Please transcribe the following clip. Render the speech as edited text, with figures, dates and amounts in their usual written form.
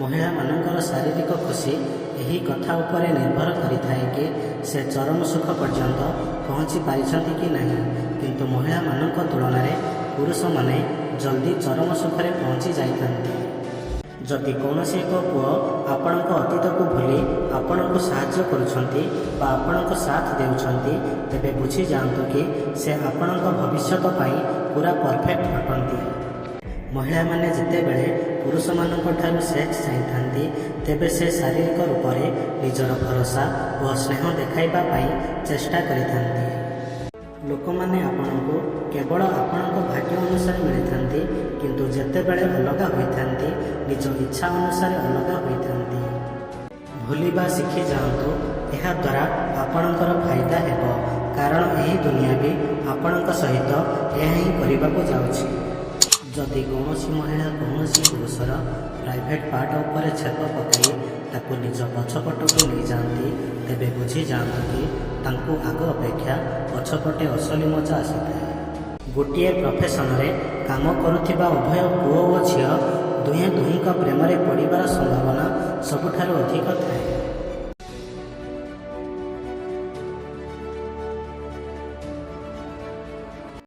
ମହିଳାମାନଙ୍କର ଶାରୀରିକ ଖୁସି ଏହି କଥା ଉପରେ ନିର୍ଭର କରିଥାଏ କି ସେ ଚରମ ସୁଖ ପର୍ଯ୍ୟନ୍ତ ପହଞ୍ଚି ପାରିଛନ୍ତି କି ନାହିଁ। କିନ୍ତୁ ମହିଳାମାନଙ୍କ ତୁଳନାରେ ପୁରୁଷମାନେ ଜଲ୍ଦି ଚରମ ସୁଖରେ ପହଞ୍ଚି ଯାଇଥାନ୍ତି। ଯଦି କୌଣସି ଏକ ପୁଅ ଆପଣଙ୍କ ଅତୀତକୁ ଭୁଲି ଆପଣଙ୍କୁ ସାହାଯ୍ୟ କରୁଛନ୍ତି ବା ଆପଣଙ୍କ ସାଥ ଦେଉଛନ୍ତି, ତେବେ ବୁଝିଯାଆନ୍ତୁ କି ସେ ଆପଣଙ୍କ ଭବିଷ୍ୟତ ପାଇଁ ପୁରା ପରଫେକ୍ଟ ଅଟନ୍ତି। ମହିଳାମାନେ ଯେତେବେଳେ ପୁରୁଷମାନଙ୍କ ଠାରୁ ସେକ୍ସ ଚାହିଁଥାନ୍ତି, ତେବେ ସେ ଶାରୀରିକ ରୂପରେ ନିଜର ଭରସା ଓ ସ୍ନେହ ଦେଖାଇବା ପାଇଁ ଚେଷ୍ଟା କରିଥାନ୍ତି। ଲୋକମାନେ ଆପଣଙ୍କୁ କେବଳ ଆପଣଙ୍କ ଭାଗ୍ୟ ଅନୁସାରେ ମିଳିଥାନ୍ତି, କିନ୍ତୁ ଯେତେବେଳେ ଅଲଗା ହୋଇଥାନ୍ତି ନିଜ ଇଚ୍ଛା ଅନୁସାରେ ଅଲଗା ହୋଇଥାନ୍ତି। ଭୁଲିବା ଶିଖିଯାଆନ୍ତୁ, ଏହାଦ୍ୱାରା ଆପଣଙ୍କର ଫାଇଦା ହେବ, କାରଣ ଏହି ଦୁନିଆ ବି ଆପଣଙ୍କ ସହିତ ଏହା ହିଁ କରିବାକୁ ଯାଉଛି। ଯଦି କୌଣସି ମହିଳା କୌଣସି ପୁରୁଷର ପ୍ରାଇଭେଟ୍ ପାର୍ଟ ଉପରେ ଛେପ ପକାଇ ତାକୁ ନିଜ ପଛପଟକୁ ନେଇଯାଆନ୍ତି, ତେବେ ବୁଝିଯାଆନ୍ତୁ କି ତାଙ୍କୁ ଆଗ ଅପେକ୍ଷା ପଛପଟେ ଅସଲି ମଜା ଆସିଥାଏ। ଗୋଟିଏ ପ୍ରଫେସନରେ କାମ କରୁଥିବା ଉଭୟ ପୁଅ ଓ ଝିଅ ଦୁହେଁ ଦୁହିଁଙ୍କ ପ୍ରେମରେ ପଡ଼ିବାର ସମ୍ଭାବନା ସବୁଠାରୁ ଅଧିକ ଥାଏ।